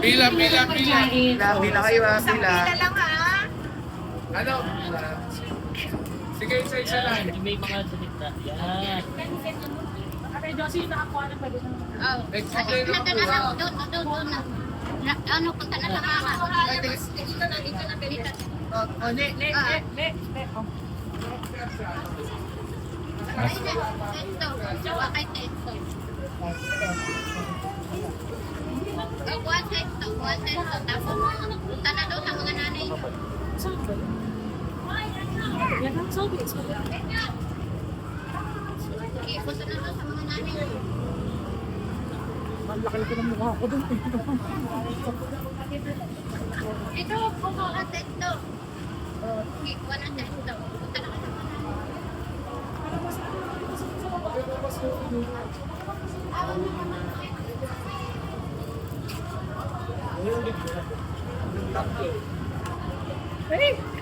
Pila, pila, pila. Pila kayo ha, pila. Pila lang ha. Ano? Sige, isa-isa lang. May mga salita. Yan. Ate Josie, nakakuha na pwede na. Oh. Explain mo Nandun na lang. Doon na. Ano, punta na sa mama. Dito na, dito. Oh, ne. Oh. Ay, testo. Wakay testo. Kuha testo. Tapos, punta na doon sa mga nanay. Saan ba yun? Yan ang sabi. Okay, punta na doon sa mga nanay. Ang laki ng mukha ko doon. Ito, kuha testo. Okay, kuha na testo. Punta na ka sa mga nanay. Hey!